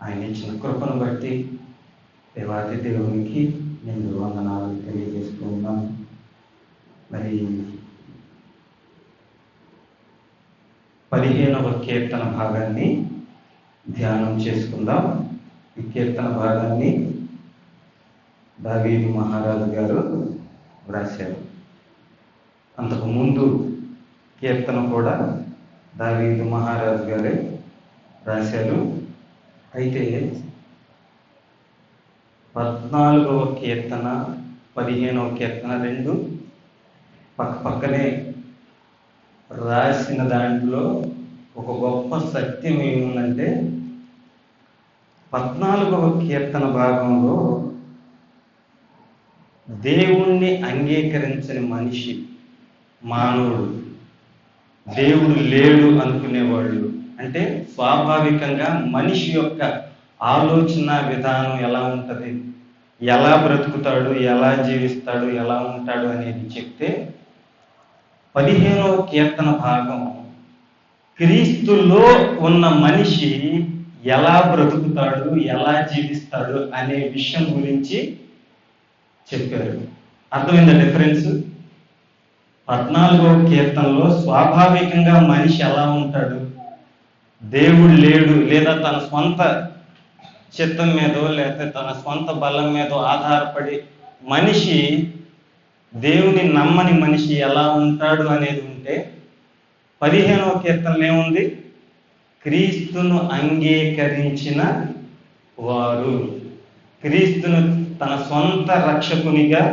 ఆయన ఇచ్చిన కృపను బట్టి దేవాది దేవునికి నేను వందనాలు తెలియజేసుకున్నాను. మరి 15వ కీర్తన భాగాన్ని ధ్యానం చేసుకుందాం. ఈ కీర్తన భాగాన్ని దావీదు మహారాజు గారు వ్రాశారు. అంతకు ముందు కీర్తన కూడా దావీదు మహారాజు గారే రాశారు. అయితే 14వ కీర్తన 15వ కీర్తన రెండు పక్కనే రాసిన దాంట్లో ఒక గొప్ప సత్యం ఏముందంటే 14వ కీర్తన భాగంలో దేవుణ్ణి అంగీకరించని మనిషి, మానవుడు, దేవుడు లేడు అనుకునేవాళ్ళు, అంటే స్వాభావికంగా మనిషి యొక్క ఆలోచన విధానం ఎలా ఉంటుంది, ఎలా బ్రతుకుతాడు, ఎలా జీవిస్తాడు, ఎలా ఉంటాడు అనేది చెప్తే 15వ కీర్తన భాగం క్రీస్తులో ఉన్న మనిషి ఎలా బ్రతుకుతాడు, ఎలా జీవిస్తాడు అనే విషయం గురించి చెప్పారు. అర్థమైందా డిఫరెన్స్? 14వ కీర్తనలో స్వాభావికంగా మనిషి ఎలా ఉంటాడు, దేవుడు లేడు, లేదా తన స్వంత చిత్తం మీదో లేకపోతే తన స్వంత బలం మీదో ఆధారపడి మనిషి, దేవుని నమ్మని మనిషి ఎలా ఉంటాడు అనేది ఉంటే 15వ కీర్తనలో ఏముంది? క్రీస్తును అంగీకరించిన వారు, క్రీస్తును తన సొంత రక్షకునిగా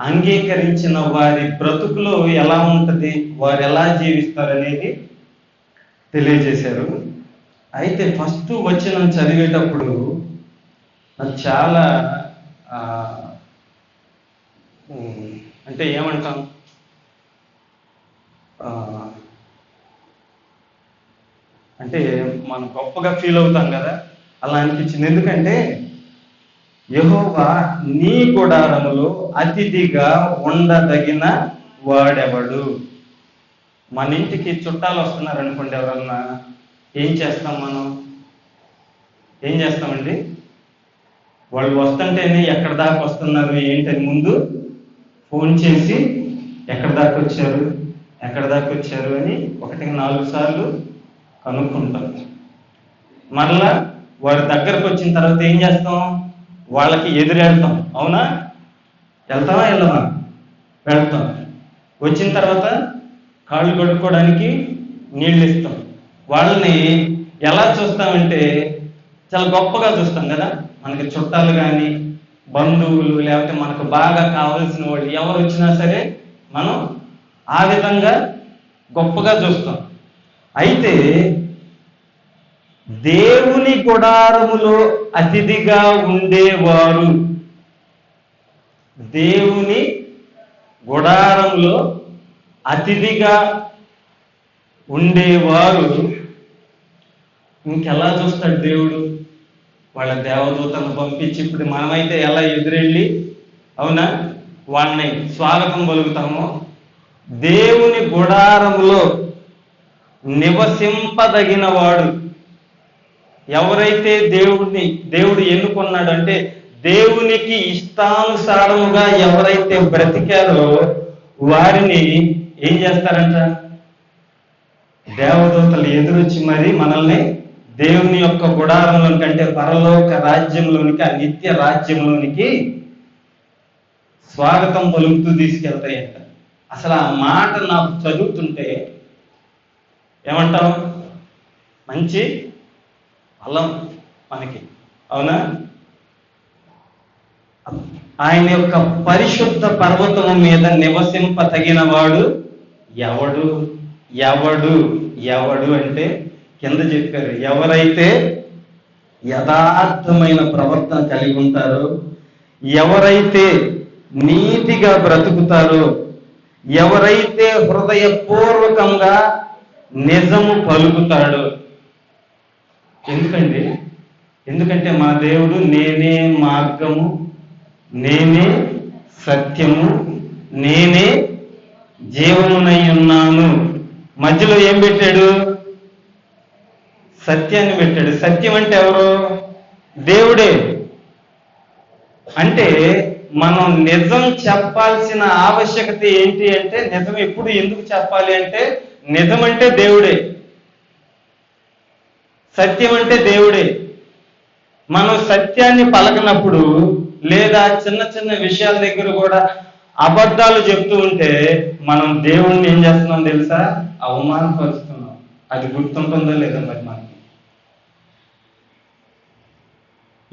అంగీకరించిన వారి బ్రతుకులో ఎలా ఉంటుంది, వారు ఎలా జీవిస్తారనేది తెలియజేశారు. అయితే ఫస్ట్ వచనం చదివేటప్పుడు నాకు చాలా అంటే ఏమంటాం, అంటే మనం గొప్పగా ఫీల్ అవుతాం కదా, అలా అనిపించింది. ఎందుకంటే యెహోవా నీ గుడారములో అతిథిగా ఉండదగిన వాడెవడు. మన ఇంటికి చుట్టాలు వస్తున్నారు అనుకోండి, ఎవరన్నా, ఏం చేస్తాం మనం? ఏం చేస్తామండి? వాళ్ళు వస్తుంటేనే ఎక్కడ దాకా వస్తున్నారు ఏంటని ముందు ఫోన్ చేసి ఎక్కడ దాకా వచ్చారు అని 1-4 సార్లు కనుక్కుంటాం. మరలా వారి దగ్గరకు వచ్చిన తర్వాత ఏం చేస్తాం? వాళ్ళకి ఎదురెళ్తాం. అవునా? వెళ్తామా వెళ్ళమా? వెళ్తాం. వచ్చిన తర్వాత కాళ్ళు కడుక్కోవడానికి నీళ్ళు ఇస్తాం. వాళ్ళని ఎలా చూస్తామంటే చాలా గొప్పగా చూస్తాం కదా. మనకి చుట్టాలు కానీ, బంధువులు, లేకపోతే మనకు బాగా కావాల్సిన వాళ్ళు ఎవరు వచ్చినా సరే మనం ఆ విధంగా గొప్పగా చూస్తాం. అయితే దేవుని గుడారములో అతిథిగా ఉండేవారు, దేవుని గుడారములో అతిథిగా ఉండేవారు ఇంకెలా చూస్తాడు దేవుడు? వాళ్ళ దేవదూతను పంపించి, ఇప్పుడు మనమైతే ఎలా ఎదురెళ్ళి, అవునా, వాళ్ళని స్వాగతం పలుకుతామో, దేవుని గుడారములో నివసింపదగిన వాడు ఎవరైతే దేవుడు ఎన్నుకున్నాడు అంటే దేవునికి ఇష్టానుసారముగా ఎవరైతే బ్రతికారో వారిని ఏం చేస్తారంట? దేవదూతలు ఎదురొచ్చి మరి మనల్ని దేవుని యొక్క గుడారంలోనికి, అంటే పరలోక రాజ్యంలోనికి, ఆ నిత్య రాజ్యంలోనికి స్వాగతం పలుకుతూ తీసుకెళ్తాయంట. అసలు ఆ మాట నాకు చదువుతుంటే ఏమంటాం? మంచి బలం మనకి, అవునా? ఆయన యొక్క పరిశుద్ధ పర్వతము మీద నివసింపతగిన వాడు ఎవడు? ఎవడు ఎవడు అంటే కింద చెప్పారు, ఎవరైతే యథార్థమైన ప్రవర్తన కలిగి ఉంటారో, ఎవరైతే నీతిగా బ్రతుకుతారో, ఎవరైతే హృదయపూర్వకంగా నిజము పలుకుతాడో. ఎందుకంటే మా దేవుడు నేనే మార్గము, నేనే సత్యము, నేనే జీవమునై ఉన్నాను. మధ్యలో ఏం పెట్టాడు? సత్యాన్ని పెట్టాడు. సత్యం అంటే ఎవరు? దేవుడే. అంటే మనం నిజం చెప్పాల్సిన ఆవశ్యకత ఏంటి అంటే, నిజం ఎప్పుడు ఎందుకు చెప్పాలి అంటే, నిజం అంటే దేవుడే, సత్యం అంటే దేవుడే. మనం సత్యాన్ని పలకనప్పుడు లేదా చిన్న చిన్న విషయాల దగ్గర కూడా అబద్ధాలు చెప్తూ ఉంటే మనం దేవుణ్ణి ఏం చేస్తున్నాం తెలుసా? అవమానపరుస్తున్నాం. అది గుర్తుంటుందో లేదో మరి మనకి.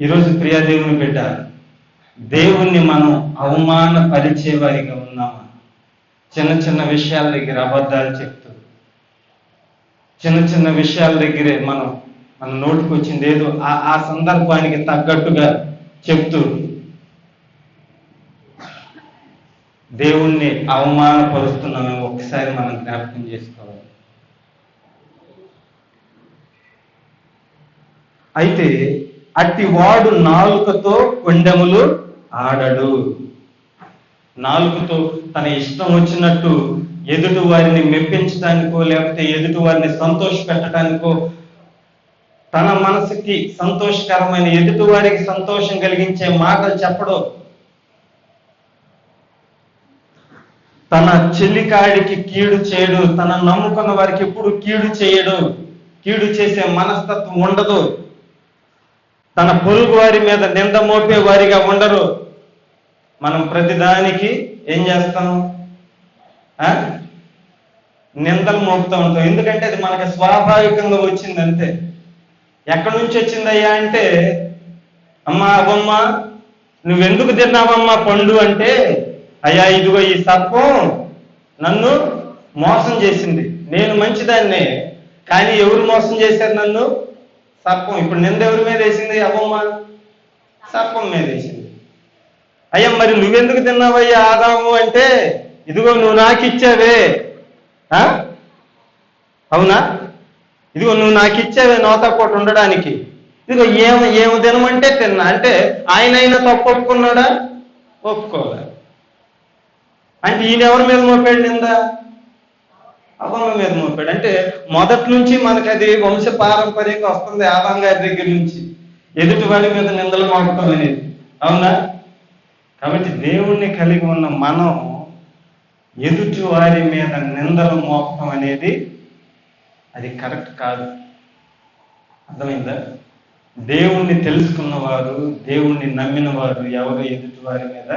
ఈరోజు ప్రియా దేవుని బిడ్డ, దేవుణ్ణి మనం అవమానపరిచే వారిగా ఉన్నామా? చిన్న చిన్న విషయాల దగ్గర అబద్ధాలు చెప్తూ, చిన్న చిన్న విషయాల దగ్గరే మన నోటికి వచ్చింది ఏదో ఆ సందర్భానికి తగ్గట్టుగా చెప్తూ దేవుణ్ణి అవమానపరుస్తున్నామేమో ఒకసారి మనం జ్ఞాపకం చేసుకోవాలి. అయితే అట్టి వాడు నాలుకతో కొండెములు ఆడడు. నాలుకతో తన ఇష్టం వచ్చినట్టు ఎదుటి వారిని మెప్పించడానికో లేకపోతే ఎదుటి వారిని సంతోష పెట్టడానికో, తన మనసుకి సంతోషకరమైన ఎదుటి వారికి సంతోషం కలిగించే మాటలు చెప్పడు. తన చెల్లికాడికి కీడు చేయడు. తన నమ్ముకున్న వారికి ఎప్పుడు కీడు చేయడు. కీడు చేసే మనస్తత్వం ఉండదు. తన పొరుగు వారి మీద నింద మోపే వారిగా ఉండరు. మనం ప్రతిదానికి ఏం చేస్తాం? నిందలు మోపుతూ ఉంటాం. ఎందుకంటే అది మనకి స్వాభావికంగా వచ్చింది అంతే. ఎక్కడి నుంచి వచ్చిందయ్యా అంటే, అమ్మా అవ్వమ్మ నువ్వెందుకు తిన్నావమ్మా పండు అంటే, అయ్యా ఇదిగో ఈ సర్పం నన్ను మోసం చేసింది, నేను మంచిదాన్నే, కానీ ఎవరు మోసం చేశారు నన్ను? సర్పం. ఇప్పుడు నింద ఎవరి మీద వేసింది? అవ్వమ్మ సర్పం మీద వేసింది. అయ్యా మరి నువ్వెందుకు తిన్నావయ్యా ఆదాము అంటే, ఇదిగో నువ్వు నాకు ఇచ్చావే. అవునా? ఇదిగో నువ్వు నాకు ఇచ్చావే నోతా పూట ఉండడానికి, ఇదిగో ఏమి తినమంటే తిన్నా అంటే ఆయన తప్పు ఒప్పుకున్నాడా? ఒప్పుకోలే. అంటే ఈయన ఎవరి మీద మోపాడు నింద? అవ్వమ్మ మీద మోపాడు. అంటే మొదటి నుంచి మనకు అది వంశ పారంపర్యంగా వస్తుంది, ఆదాం గారి దగ్గర నుంచి ఎదుటి వారి మీద నిందలు మోపటం అనేది. అవునా? కాబట్టి దేవుణ్ణి కలిగి ఉన్న మనం ఎదుటి వారి మీద నిందలు మోపటం అనేది అది కరెక్ట్ కాదు. అర్థమైందా? దేవుణ్ణి తెలుసుకున్నవారు, దేవుణ్ణి నమ్మిన వారు ఎవరు ఎదుటి వారి మీద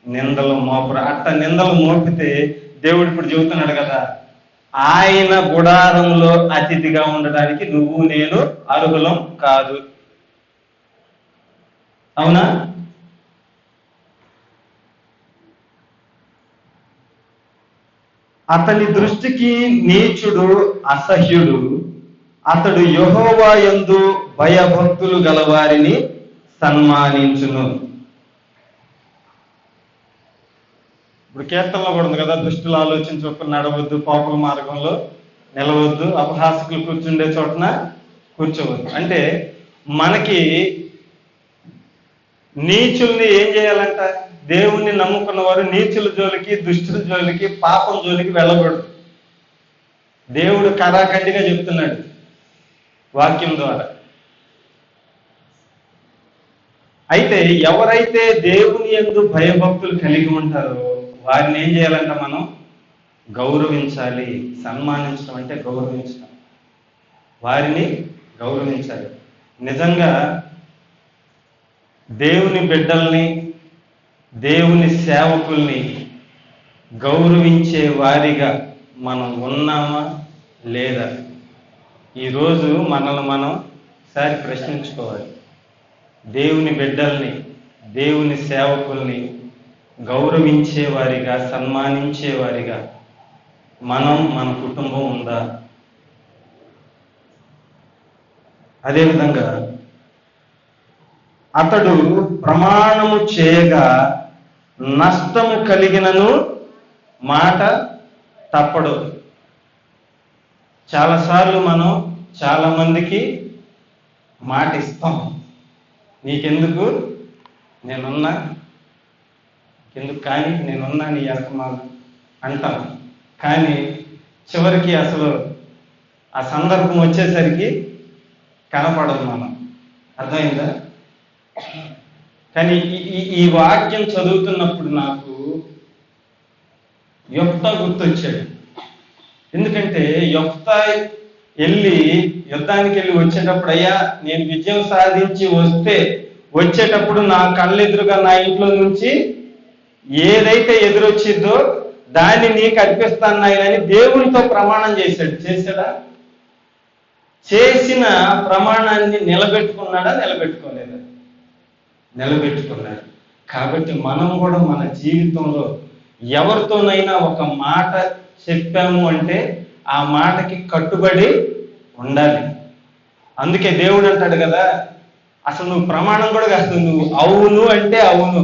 నిందలు మోపరు. అట్ట నిందలు మోపితే దేవుడు ఇప్పుడు చెబుతున్నాడు కదా, ఆయన గుడారంలో అతిథిగా ఉండడానికి నువ్వు నేను అర్హులం కాదు. అవునా? అతని దృష్టికి నీచుడు అసహ్యుడు, అతడు యెహోవా యందు భయభక్తులు గలవారిని సన్మానించును. ఇప్పుడు కీర్తనలో కూడా ఉంది కదా, దుష్టులు ఆలోచించు నడవద్దు, పాపుల మార్గంలో నిలవద్దు, అపహాసకులు కూర్చుండే చోటన కూర్చోవద్దు. అంటే మనకి నీచుల్ని ఏం చేయాలంట? దేవుణ్ణి నమ్ముకున్న వారు నీచుల జోలికి, దుష్టుల జోలికి, పాపం జోలికి వెళ్ళకూడదు. దేవుడు కరాఖండిగా చెప్తున్నాడు వాక్యం ద్వారా. అయితే ఎవరైతే దేవుని యందు భయభక్తులు కలిగి ఉంటారో వారిని ఏం చేయాలంట? మనం గౌరవించాలి. సన్మానించడం అంటే గౌరవించడం. వారిని గౌరవించాలి. నిజంగా దేవుని బిడ్డల్ని, దేవుని సేవకుల్ని గౌరవించే వారిగా మనం ఉన్నామా లేదా? ఈరోజు మనల్ని మనం ఒకసారి ప్రశ్నించుకోవాలి. దేవుని బిడ్డల్ని, దేవుని సేవకుల్ని గౌరవించే వారిగా, సన్మానించే వారిగా మన కుటుంబం ఉందా? అదేవిధంగా అతడు ప్రమాణము చేయగా నష్టము కలిగినను మాట తప్పడు. చాలాసార్లు మనం చాలా మందికి మాట ఇస్తాం, నీకెందుకు నేనున్నా, ఎందుకు కానీ నేనున్నా నీ వెనకమాల అంటాం. కానీ చివరికి అసలు ఆ సందర్భం వచ్చేసరికి కనపడదు మనం. అర్థమైందా? కానీ ఈ వాక్యం చదువుతున్నప్పుడు నాకు యొప్తా గుర్తొచ్చాడు. ఎందుకంటే యొప్తా యుద్ధానికి వెళ్ళి వచ్చేటప్పుడు, అయ్యా నేను విజయం సాధించి వచ్చేటప్పుడు నా కళ్ళెదురుగా నా ఇంట్లో నుంచి ఏదైతే ఎదురొచ్చిందో దాన్ని నీకు అర్పిస్తాను నాయనని దేవునితో ప్రమాణం చేశాడా? చేసిన ప్రమాణాన్ని నిలబెట్టుకున్నాడా? నిలబెట్టుకోలేదా? నిలబెట్టుకున్నాడు. కాబట్టి మనం కూడా మన జీవితంలో ఎవరితోనైనా ఒక మాట చెప్పాము అంటే ఆ మాటకి కట్టుబడి ఉండాలి. అందుకే దేవుడు అంటాడు కదా, అసలు నువ్వు ప్రమాణం కూడా కాదు, నువ్వు అవును అంటే అవును,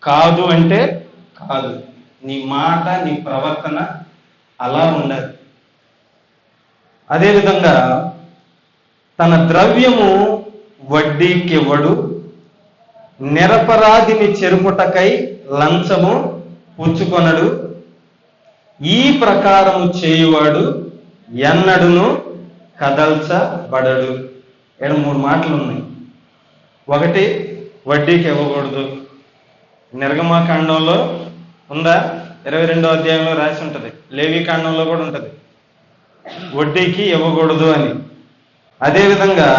కాదు అంటే కాదు. నీ మాట, నీ ప్రవర్తన అలా ఉండాలి. అదేవిధంగా తన ద్రవ్యము వడ్డీకివ్వడు, నిరపరాధిని చెరుపుటకై లంచము పుచ్చుకొనడు, ఈ ప్రకారము చేయువాడు ఎన్నడును కదల్చబడడు. ఇక్కడ 3 మాటలు ఉన్నాయి. ఒకటి, వడ్డీకి ఇవ్వకూడదు. నిర్గమాకాండంలో ఉందా? 22వ అధ్యాయంలో రాసి ఉంటుంది. లేవీకాండంలో కూడా ఉంటుంది వడ్డీకి ఇవ్వకూడదు అని. అదేవిధంగా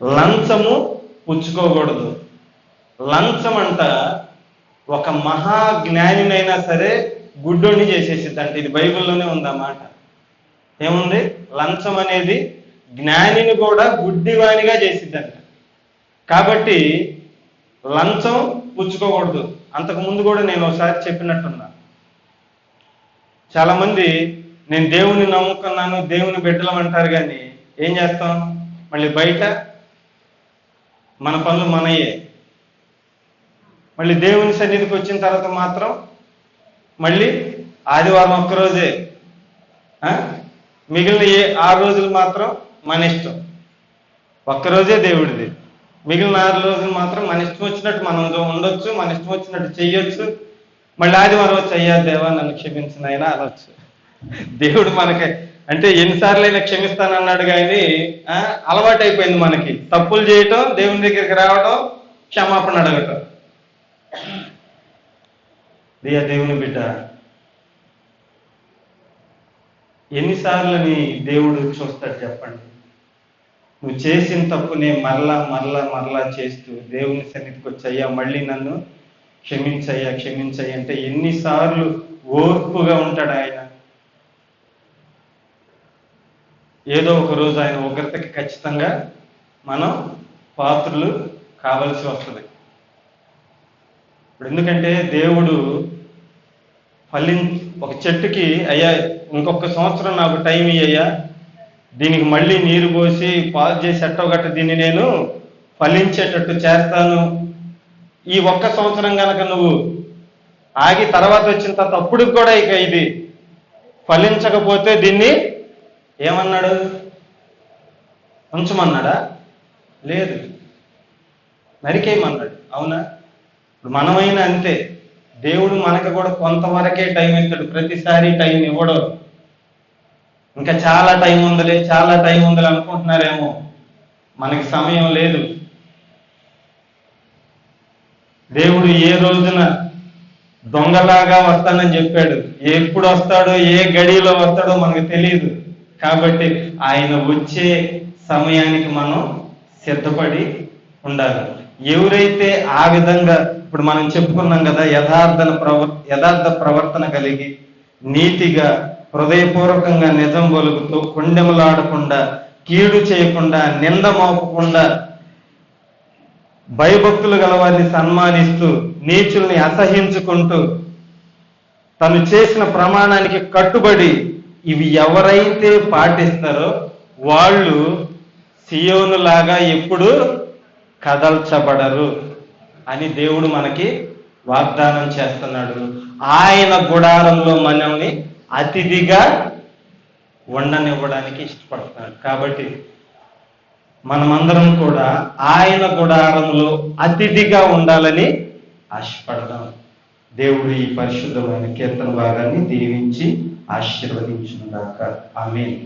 లంచము పుచ్చుకోకూడదు. లంచం అంట ఒక మహాజ్ఞానినైనా సరే గుడ్డోని చేసేసిద్ది అంటే, ఇది బైబిల్లోనే ఉందన్నమాట. ఏముంది? లంచం అనేది జ్ఞానిని కూడా గుడ్డివానిగా చేసిద్దంట. కాబట్టి లంచం పుచ్చుకోకూడదు. అంతకు ముందు కూడా నేను ఒకసారి చెప్పినట్టున్నా. చాలా మంది నేను దేవుని నమ్ముకున్నాను, దేవుని బిడ్డలం అంటారు, కానీ ఏం చేస్తాం? మళ్ళీ బయట మన పనులు మనయ్యే. మళ్ళీ దేవుని సన్నిధికి వచ్చిన తర్వాత మాత్రం మళ్ళీ ఆదివారం ఒక్కరోజే, మిగిలిన 6 రోజులు మాత్రం మన ఇష్టం. ఒక్కరోజే దేవుడిది, మిగిలిన 6 రోజులు మాత్రం మన ఇష్టం వచ్చినట్టు మనం ఉండొచ్చు, మన ఇష్టం వచ్చినట్టు చెయ్యొచ్చు. మళ్ళీ ఆదివారం వచ్చి, అయ్యా దేవా నన్ను క్షమించినైనా అనొచ్చు. దేవుడు మనకి అంటే ఎన్నిసార్లైనా క్షమిస్తానన్నాడు, కానీ అలవాటైపోయింది మనకి తప్పులు చేయటం, దేవుని దగ్గరికి రావటం, క్షమాపణ అడగటం. దేవుని బిడ్డ, ఎన్నిసార్లని దేవుడు చూస్తాడు చెప్పండి? నువ్వు చేసిన తప్పునే మరలా చేస్తూ దేవుని సన్నిధికి వచ్చాయ్యా, మళ్ళీ నన్ను క్షమించయ్యా అంటే ఎన్నిసార్లు ఓర్పుగా ఉంటాడు ఆయన. ఏదో ఒక రోజు ఆయన ఉగ్రతకి ఖచ్చితంగా మనం పాత్రులు కావలసి వస్తుంది. ఇప్పుడు ఎందుకంటే దేవుడు ఒక చెట్టుకి, అయ్యా ఇంకొక సంవత్సరం నాకు టైం ఇయ్యయ్యా, దీనికి మళ్ళీ నీరు పోసి పాలు చేసి ఎట్టోగట్ట దీన్ని నేను ఫలించేటట్టు చేస్తాను, ఈ ఒక్క సంవత్సరం కనుక నువ్వు ఆగి తర్వాత వచ్చిన తర్వాత అప్పుడు కూడా ఇక ఇది ఫలించకపోతే దీన్ని ఏమన్నాడు? ఉంచమన్నాడా? లేదు, నరికేయమన్నాడు. అవునా? ఇప్పుడు మనమైనా అంతే. దేవుడు మనకు కూడా కొంతవరకే టైం ఇస్తాడు, ప్రతిసారి టైం ఇవ్వడు. ఇంకా చాలా టైం ఉందిలే అనుకుంటున్నారేమో, మనకి సమయం లేదు. దేవుడు ఏ రోజున దొంగలాగా వస్తానని చెప్పాడు, ఎప్పుడు వస్తాడో ఏ గడిలో వస్తాడో మనకు తెలియదు. కాబట్టి ఆయన వచ్చే సమయానికి మనం సిద్ధపడి ఉండాలి. ఎవరైతే ఆ విధంగా, ఇప్పుడు మనం చెప్పుకున్నాం కదా, యథార్థ ప్రవర్తన కలిగి నీతిగా హృదయపూర్వకంగా నిజం పలుకుతూ కొండెములాడకుండా, కీడు చేయకుండా, నింద మోపకుండా, భయభక్తులు గల వారిని సన్మానిస్తూ, నీచుల్ని అసహించుకుంటూ, తను చేసిన ప్రమాణానికి కట్టుబడి ఇవి ఎవరైతే పాటిస్తారో వాళ్ళు సియోనులాగా ఎప్పుడు కదల్చబడరు అని దేవుడు మనకి వాగ్దానం చేస్తున్నాడు. ఆయన గుడారంలో మనల్ని అతిథిగా ఉండనివ్వడానికి ఇష్టపడుతున్నాడు. కాబట్టి మనమందరం కూడా ఆయన గుడారంలో అతిథిగా ఉండాలని ఆశపడదాం. దేవుడు ఈ పరిశుద్ధమైన కీర్తన భాగాన్ని దీవించి ఆశీర్వదించుగాక. ఆమేన్.